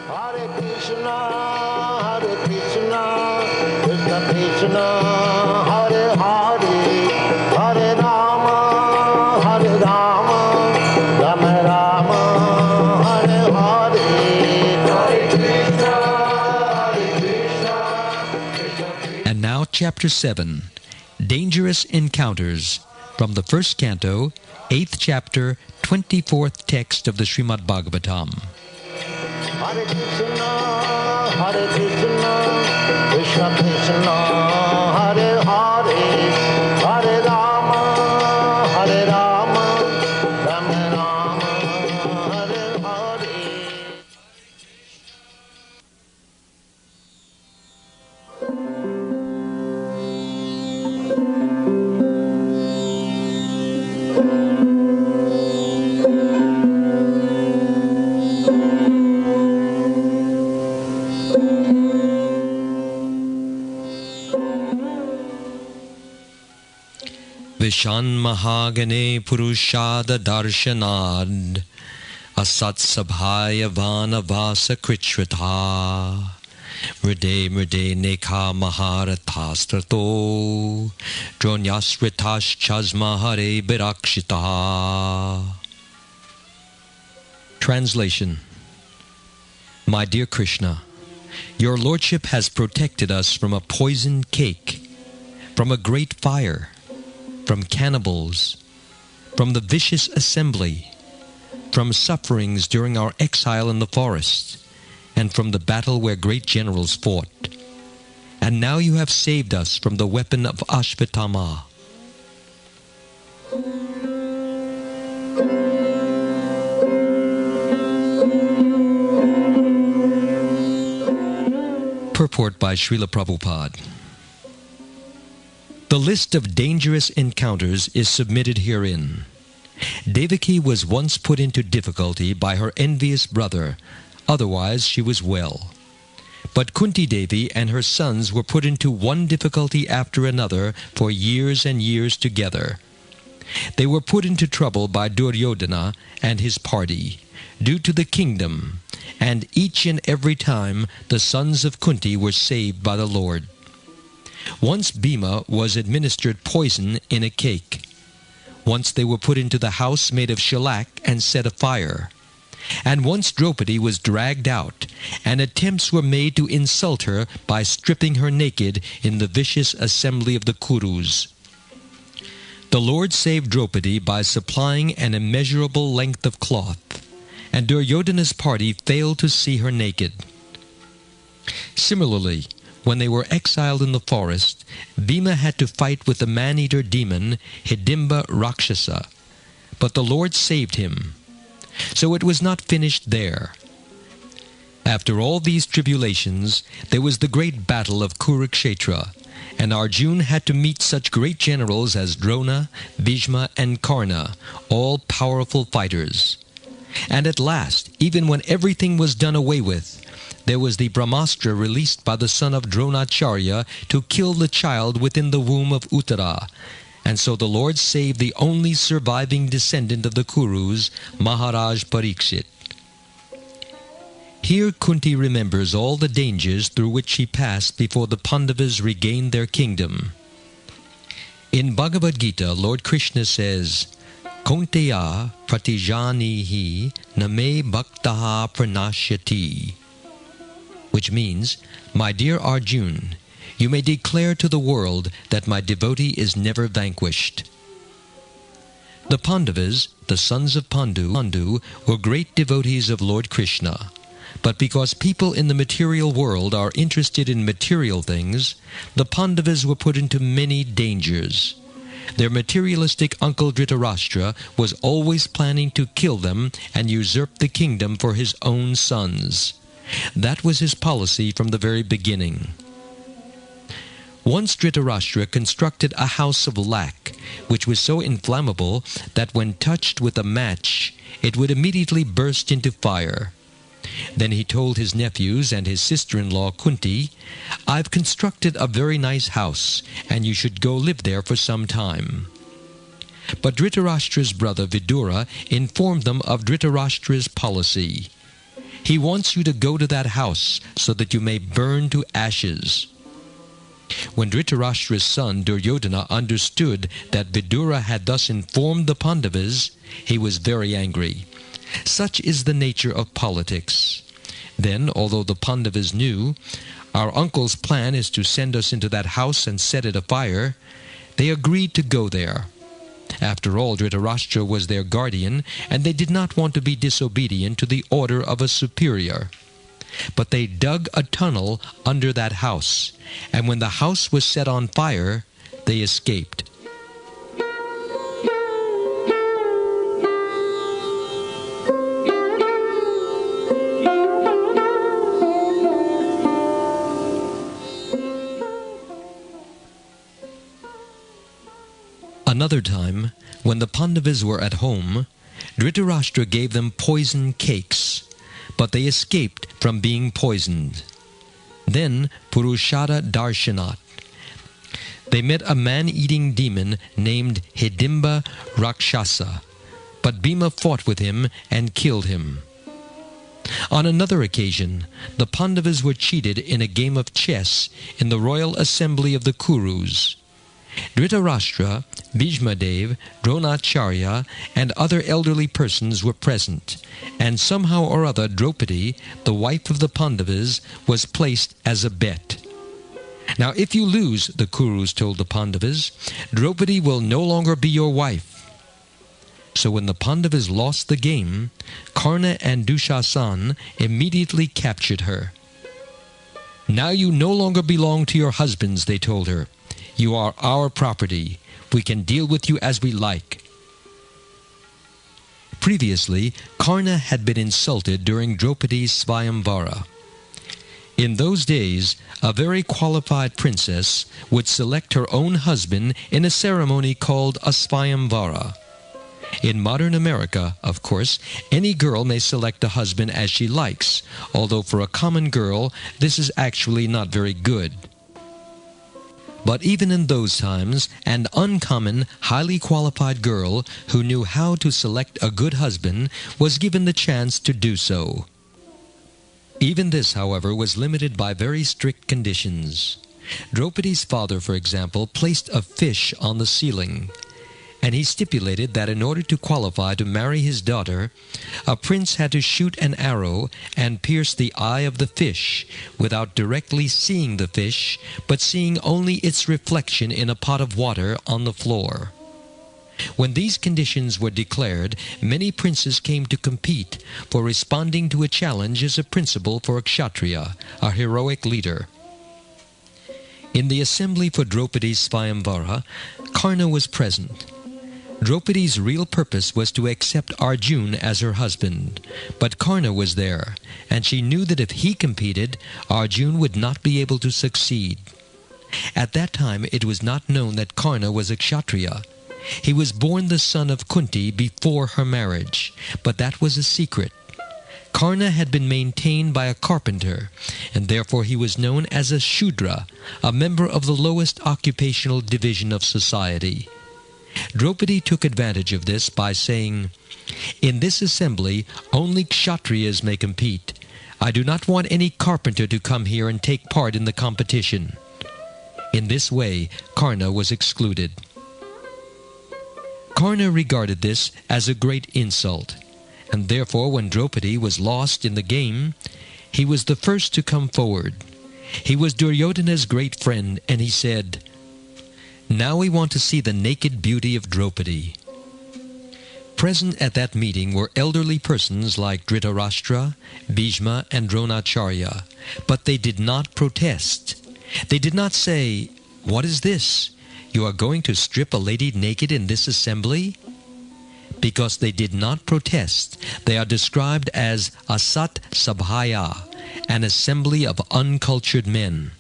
Hare Krishna, Krishna Krishna, Hare Hare, Hare Rama, Rama Rama, Hare Hare. Hare Krishna, And now Chapter 7, Dangerous Encounters, from the first canto, 8th chapter, 24th text of the Srimad Bhagavatam. Hare Krishna, Krishna Krishna, Hare Hare, Hare Rama, Rama Rama, Hare Hare. Vishan Mahagane Purushada Darshanad Asat Sabhaya Vanavasa Krichrata Mride Nekha Maharatastrato Dronyasritash Chasmahare Birakshita. Translation. My dear Krishna, your Lordship has protected us from a poisoned cake, from a great fire, from cannibals, from the vicious assembly, from sufferings during our exile in the forest, and from the battle where great generals fought. And now you have saved us from the weapon of Ashvatthama. Purport by Srila Prabhupada. The list of dangerous encounters is submitted herein. Devaki was once put into difficulty by her envious brother, otherwise she was well. But Kunti Devi and her sons were put into one difficulty after another for years and years together. They were put into trouble by Duryodhana and his party, due to the kingdom, and each and every time the sons of Kunti were saved by the Lord. Once Bhima was administered poison in a cake. Once they were put into the house made of shellac and set afire. And once Draupadi was dragged out, and attempts were made to insult her by stripping her naked in the vicious assembly of the Kurus. The Lord saved Draupadi by supplying an immeasurable length of cloth, and Duryodhana's party failed to see her naked. Similarly, when they were exiled in the forest, Bhima had to fight with the man-eater demon Hidimba Rakshasa, but the Lord saved him. So it was not finished there. After all these tribulations, there was the great battle of Kurukshetra, and Arjuna had to meet such great generals as Drona, Bhishma, and Karna, all powerful fighters. And at last, even when everything was done away with, there was the Brahmastra released by the son of Dronacharya to kill the child within the womb of Uttara. And so the Lord saved the only surviving descendant of the Kurus, Maharaj Parikshit. Here Kunti remembers all the dangers through which she passed before the Pandavas regained their kingdom. In Bhagavad Gita, Lord Krishna says, Kaunteya pratijanihi name bhaktaha pranashyati, which means, my dear Arjun, you may declare to the world that my devotee is never vanquished. The Pandavas, the sons of Pandu, were great devotees of Lord Krishna. But because people in the material world are interested in material things, the Pandavas were put into many dangers. Their materialistic uncle Dhritarashtra was always planning to kill them and usurp the kingdom for his own sons. That was his policy from the very beginning. Once Dhritarashtra constructed a house of lac, which was so inflammable that when touched with a match, it would immediately burst into fire. Then he told his nephews and his sister-in-law Kunti, I've constructed a very nice house, and you should go live there for some time. But Dhritarashtra's brother Vidura informed them of Dhritarashtra's policy. He wants you to go to that house so that you may burn to ashes." When Dhritarashtra's son Duryodhana understood that Vidura had thus informed the Pandavas, he was very angry. Such is the nature of politics. Then, although the Pandavas knew, "Our uncle's plan is to send us into that house and set it afire," they agreed to go there. After all, Dhritarashtra was their guardian, and they did not want to be disobedient to the order of a superior. But they dug a tunnel under that house, and when the house was set on fire, they escaped. Another time, when the Pandavas were at home, Dhritarashtra gave them poisoned cakes, but they escaped from being poisoned. Then Purushara Darshanat. They met a man-eating demon named Hidimba Rakshasa, but Bhima fought with him and killed him. On another occasion, the Pandavas were cheated in a game of chess in the royal assembly of the Kurus. Dhritarashtra, Bhishmadev, Dronacharya, and other elderly persons were present, and somehow or other Draupadi, the wife of the Pandavas, was placed as a bet. "Now if you lose," the Kurus told the Pandavas, "Draupadi will no longer be your wife." So when the Pandavas lost the game, Karna and Dushasan immediately captured her. "Now you no longer belong to your husbands," they told her. "You are our property. We can deal with you as we like." Previously, Karna had been insulted during Draupadi's Svayamvara. In those days, a very qualified princess would select her own husband in a ceremony called a Svayamvara. In modern America, of course, any girl may select a husband as she likes, although for a common girl, this is actually not very good. But even in those times, an uncommon, highly qualified girl who knew how to select a good husband was given the chance to do so. Even this, however, was limited by very strict conditions. Draupadi's father, for example, placed a fish on the ceiling, and he stipulated that in order to qualify to marry his daughter, a prince had to shoot an arrow and pierce the eye of the fish without directly seeing the fish, but seeing only its reflection in a pot of water on the floor. When these conditions were declared, many princes came to compete for responding to a challenge as a principle for a kshatriya, a heroic leader. In the assembly for Draupadi's Svayamvara, Karna was present. Draupadi's real purpose was to accept Arjun as her husband, but Karna was there, and she knew that if he competed, Arjun would not be able to succeed. At that time it was not known that Karna was a kshatriya. He was born the son of Kunti before her marriage, but that was a secret. Karna had been maintained by a carpenter, and therefore he was known as a Shudra, a member of the lowest occupational division of society. Draupadi took advantage of this by saying, "In this assembly, only kshatriyas may compete. I do not want any carpenter to come here and take part in the competition." In this way, Karna was excluded. Karna regarded this as a great insult, and therefore when Draupadi was lost in the game, he was the first to come forward. He was Duryodhana's great friend, and he said, "Now we want to see the naked beauty of Draupadi." Present at that meeting were elderly persons like Dhritarashtra, Bhishma, and Dronacharya, but they did not protest. They did not say, "What is this? You are going to strip a lady naked in this assembly?" Because they did not protest, they are described as Asat Sabhaya, an assembly of uncultured men.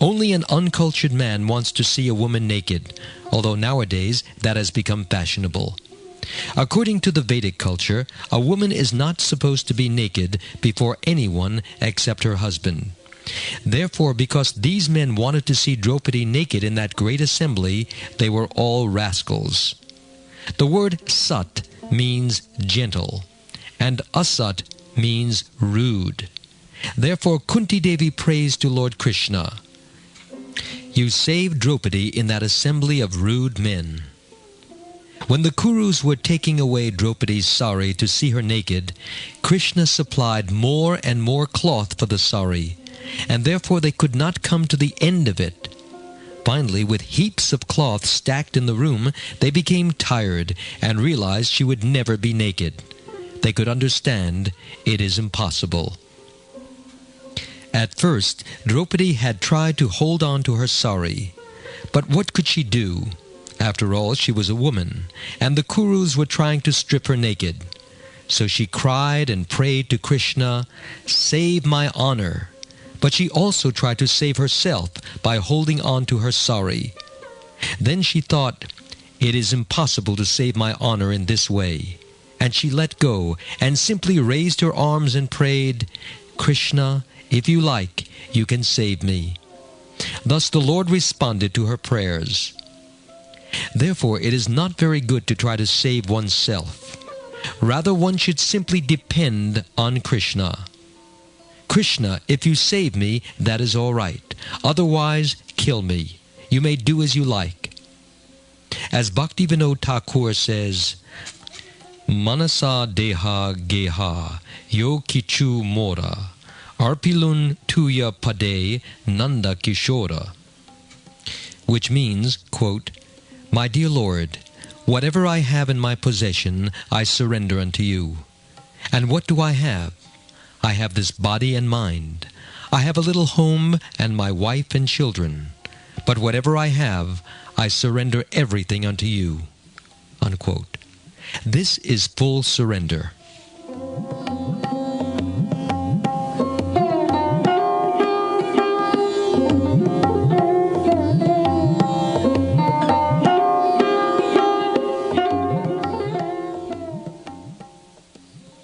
Only an uncultured man wants to see a woman naked, although nowadays that has become fashionable. According to the Vedic culture, a woman is not supposed to be naked before anyone except her husband. Therefore, because these men wanted to see Draupadi naked in that great assembly, they were all rascals. The word Sat means gentle, and Asat means rude. Therefore Kunti Devi prays to Lord Krishna, "You saved Draupadi in that assembly of rude men." When the Kurus were taking away Draupadi's sari to see her naked, Krishna supplied more and more cloth for the sari, and therefore they could not come to the end of it. Finally, with heaps of cloth stacked in the room, they became tired and realized she would never be naked. They could understand it is impossible. At first, Draupadi had tried to hold on to her sari, but what could she do? After all, she was a woman, and the Kurus were trying to strip her naked. So she cried and prayed to Krishna, "Save my honor." But she also tried to save herself by holding on to her sari. Then she thought, "It is impossible to save my honor in this way." And she let go and simply raised her arms and prayed, "Krishna, if you like, you can save me." Thus the Lord responded to her prayers. Therefore, it is not very good to try to save oneself. Rather, one should simply depend on Krishna. "Krishna, if you save me, that is all right. Otherwise, kill me. You may do as you like." As Bhaktivinoda Thakur says, "Manasa deha geha yo kichu mora arpilun tuya pade nanda kishora," which means, quote, "My dear Lord, whatever I have in my possession, I surrender unto you. And what do I have? I have this body and mind. I have a little home and my wife and children. But whatever I have, I surrender everything unto you." Unquote. This is full surrender.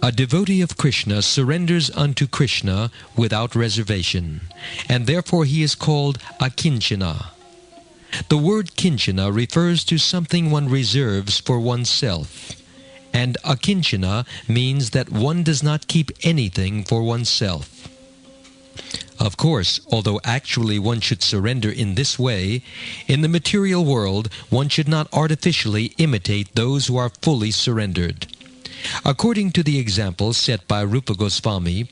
A devotee of Krishna surrenders unto Krishna without reservation, and therefore he is called akinchana. The word kinchana refers to something one reserves for oneself, and akinchana means that one does not keep anything for oneself. Of course, although actually one should surrender in this way, in the material world one should not artificially imitate those who are fully surrendered. According to the example set by Rupa Goswami,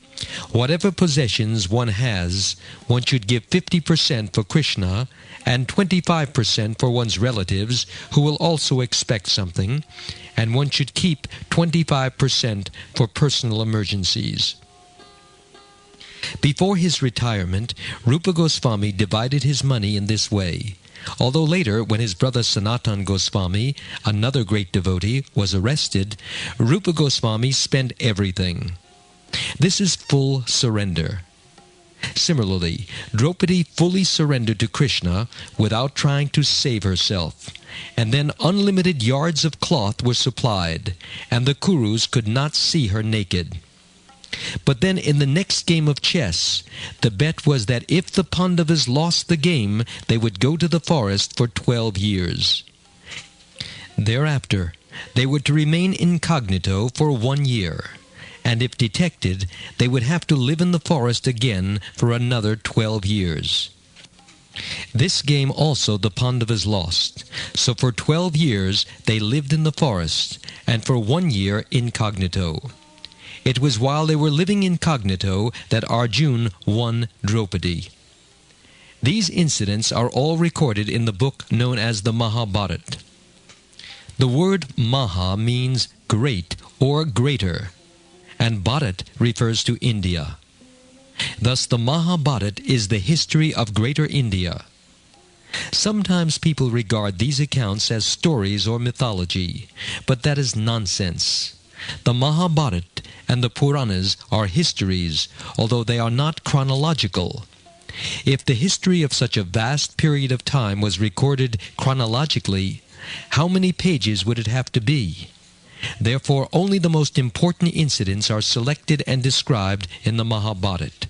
whatever possessions one has, one should give 50% for Krishna and 25% for one's relatives who will also expect something, and one should keep 25% for personal emergencies. Before his retirement, Rupa Goswami divided his money in this way. Although later, when his brother Sanatan Goswami, another great devotee, was arrested, Rupa Goswami spent everything. This is full surrender. Similarly, Draupadi fully surrendered to Krishna without trying to save herself, and then unlimited yards of cloth were supplied, and the Kurus could not see her naked. But then in the next game of chess, the bet was that if the Pandavas lost the game, they would go to the forest for 12 years. Thereafter, they were to remain incognito for 1 year, and if detected, they would have to live in the forest again for another 12 years. This game also the Pandavas lost, so for 12 years they lived in the forest, and for 1 year incognito. It was while they were living incognito that Arjuna won Draupadi. These incidents are all recorded in the book known as the Mahabharata. The word Maha means great or greater, and Bharat refers to India. Thus the Mahabharata is the history of Greater India. Sometimes people regard these accounts as stories or mythology, but that is nonsense. The Mahabharata and the Puranas are histories, although they are not chronological. If the history of such a vast period of time was recorded chronologically, how many pages would it have to be? Therefore, only the most important incidents are selected and described in the Mahabharata.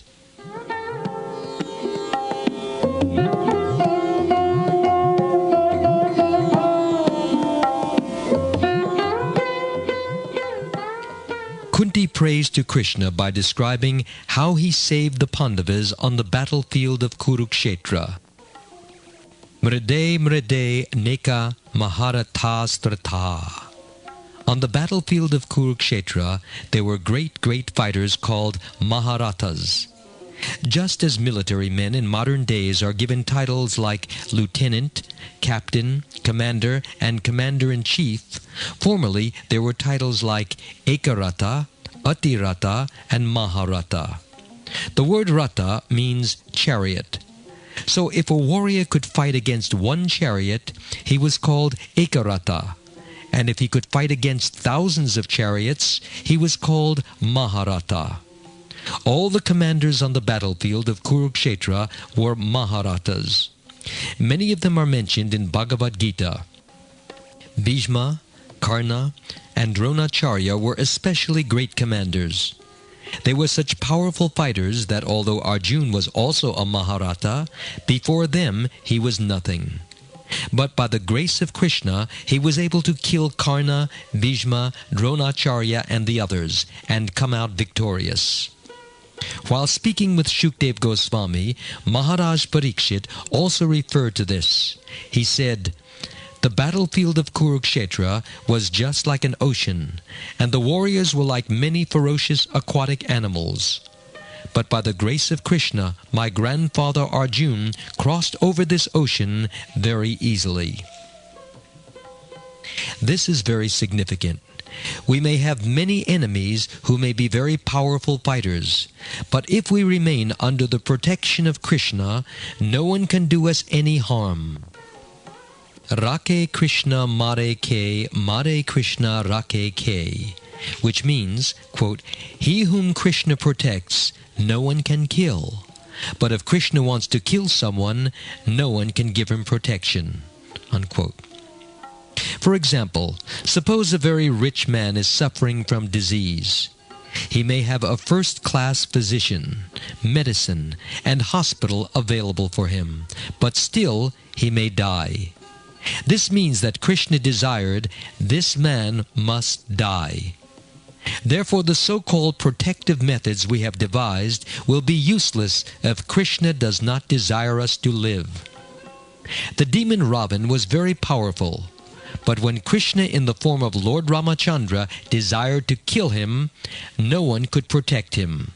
Kunti praise to Krishna by describing how he saved the Pandavas on the battlefield of Kurukshetra. Mride mride neka maharatastrata. On the battlefield of Kurukshetra, there were great fighters called Maharatas. Just as military men in modern days are given titles like lieutenant, captain, commander, and commander-in-chief, formerly there were titles like Ekarata, Atirata, and Maharata. The word rata means chariot. So if a warrior could fight against one chariot, he was called Ekarata. And if he could fight against thousands of chariots, he was called Maharata. All the commanders on the battlefield of Kurukshetra were Maharatas. Many of them are mentioned in Bhagavad Gita. Bhishma, Karna, and Dronacharya were especially great commanders. They were such powerful fighters that although Arjuna was also a Maharata, before them he was nothing. But by the grace of Krishna, he was able to kill Karna, Bhishma, Dronacharya, and the others, and come out victorious. While speaking with Shukdev Goswami, Maharaj Parikshit also referred to this. He said, "The battlefield of Kurukshetra was just like an ocean, and the warriors were like many ferocious aquatic animals. But by the grace of Krishna, my grandfather Arjuna crossed over this ocean very easily." This is very significant. We may have many enemies who may be very powerful fighters, but if we remain under the protection of Krishna, no one can do us any harm. Rake Krishna Mare Krishna Rake Ke, which means, quote, "He whom Krishna protects, no one can kill. But if Krishna wants to kill someone, no one can give him protection," unquote. For example, suppose a very rich man is suffering from disease. He may have a first-class physician, medicine, and hospital available for him, but still he may die. This means that Krishna desired this man must die. Therefore, the so-called protective methods we have devised will be useless if Krishna does not desire us to live. The demon Ravan was very powerful, but when Krishna in the form of Lord Ramachandra desired to kill him, no one could protect him.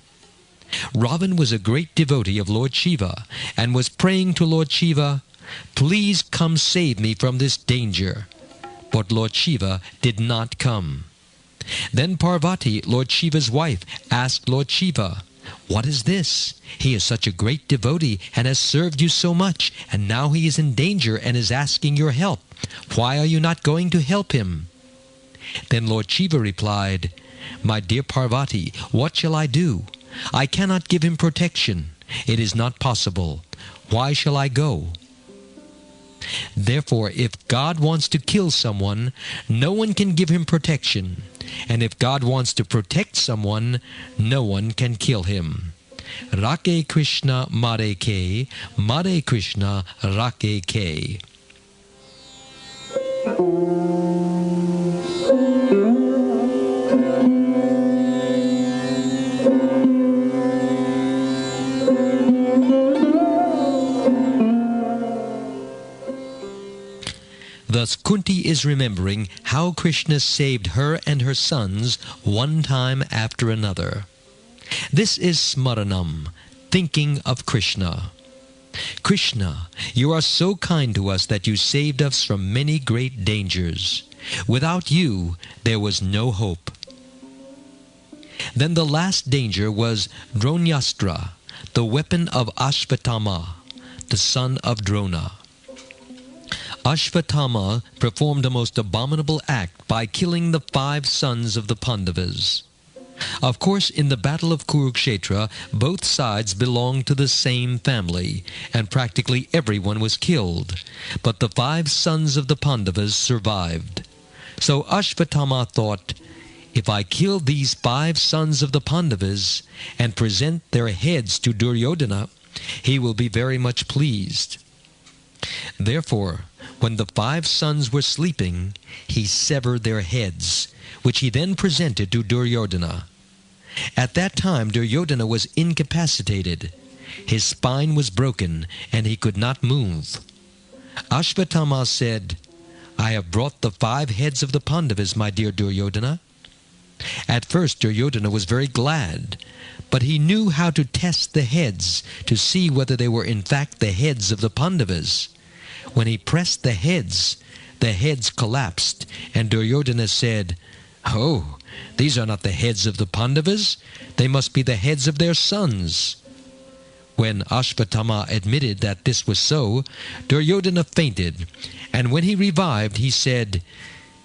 Ravan was a great devotee of Lord Shiva and was praying to Lord Shiva, "Please come save me from this danger." But Lord Shiva did not come. Then Parvati, Lord Shiva's wife, asked Lord Shiva, "What is this? He is such a great devotee and has served you so much, and now he is in danger and is asking your help. Why are you not going to help him?" Then Lord Shiva replied, "My dear Parvati, what shall I do? I cannot give him protection. It is not possible. Why shall I go?" Therefore, if God wants to kill someone, no one can give him protection. And if God wants to protect someone, no one can kill him. Rake Krishna Mare Krishna Rake Ke. Thus Kunti is remembering how Krishna saved her and her sons one time after another. This is Smaranam, thinking of Krishna. Krishna, you are so kind to us that you saved us from many great dangers. Without you, there was no hope. Then the last danger was Dronastra, the weapon of Ashvatthama, the son of Drona. Ashvatthama performed a most abominable act by killing the 5 sons of the Pandavas. Of course, in the battle of Kurukshetra, both sides belonged to the same family, and practically everyone was killed. But the 5 sons of the Pandavas survived. So Ashvatthama thought, "If I kill these 5 sons of the Pandavas and present their heads to Duryodhana, he will be very much pleased." Therefore, when the 5 sons were sleeping, he severed their heads, which he then presented to Duryodhana. At that time Duryodhana was incapacitated. His spine was broken, and he could not move. Ashvatthama said, "I have brought the 5 heads of the Pandavas, my dear Duryodhana." At first Duryodhana was very glad, but he knew how to test the heads to see whether they were in fact the heads of the Pandavas. When he pressed the heads collapsed, and Duryodhana said, "Oh, these are not the heads of the Pandavas. They must be the heads of their sons." When Ashvatthama admitted that this was so, Duryodhana fainted, and when he revived, he said,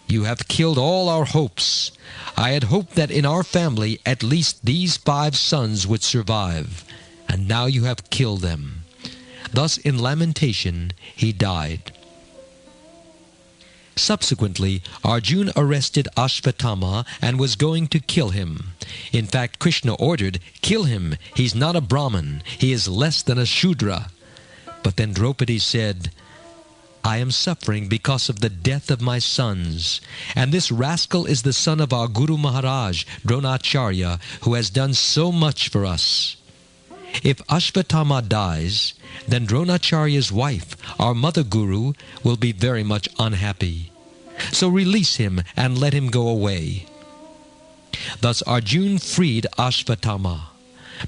"You have killed all our hopes. I had hoped that in our family at least these 5 sons would survive, and now you have killed them." Thus in lamentation he died. Subsequently, Arjuna arrested Ashvatthama and was going to kill him. In fact, Krishna ordered, "Kill him. He's not a Brahmin. He is less than a Shudra." But then Draupadi said, "I am suffering because of the death of my sons, and this rascal is the son of our Guru Maharaj, Dronacharya, who has done so much for us. If Ashvatthama dies, then Dronacharya's wife, our mother Guru, will be very much unhappy. So release him and let him go away." Thus Arjuna freed Ashvatthama.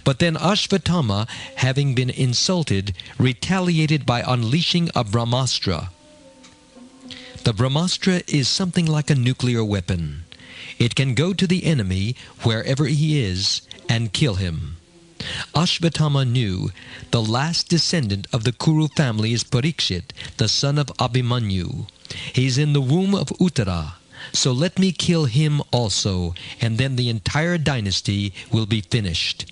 But then Ashvatthama, having been insulted, retaliated by unleashing a Brahmastra. The Brahmastra is something like a nuclear weapon. It can go to the enemy, wherever he is, and kill him. Ashvatthama knew the last descendant of the Kuru family is Parikshit, the son of Abhimanyu. He's in the womb of Uttara, so let me kill him also, and then the entire dynasty will be finished.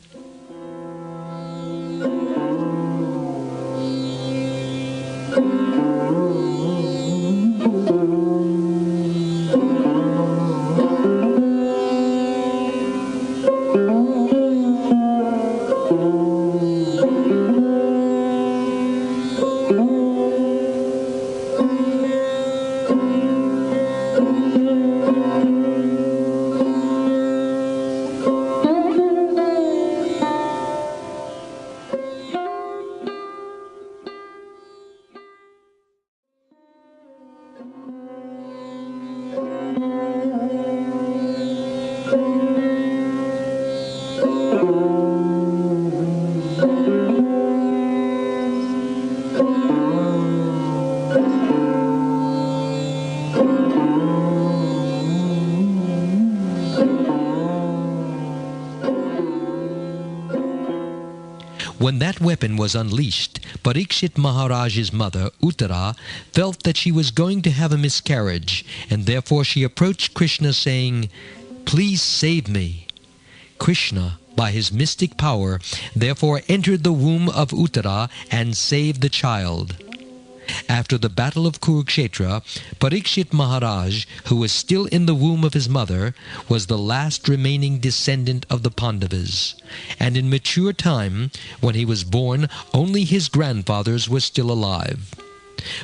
When that weapon was unleashed, Parikshit Maharaj's mother, Uttara, felt that she was going to have a miscarriage, and therefore she approached Krishna saying, "Please save me." Krishna, by his mystic power, therefore entered the womb of Uttara and saved the child. After the battle of Kurukshetra, Parikshit Maharaj, who was still in the womb of his mother, was the last remaining descendant of the Pandavas. And in mature time, when he was born, only his grandfathers were still alive.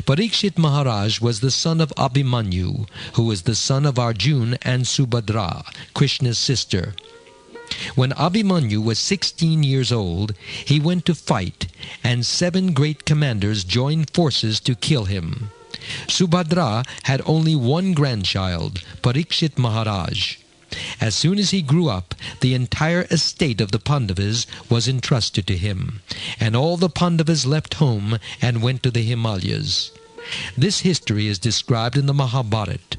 Parikshit Maharaj was the son of Abhimanyu, who was the son of Arjuna and Subhadra, Krishna's sister. When Abhimanyu was 16 years old, he went to fight, and 7 great commanders joined forces to kill him. Subhadra had only one grandchild, Parikshit Maharaj. As soon as he grew up, the entire estate of the Pandavas was entrusted to him, and all the Pandavas left home and went to the Himalayas. This history is described in the Mahabharata.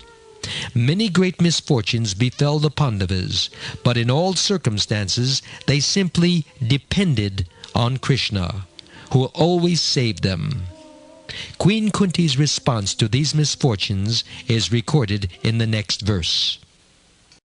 Many great misfortunes befell the Pandavas, but in all circumstances they simply depended on Krishna, who always saved them. Queen Kunti's response to these misfortunes is recorded in the next verse.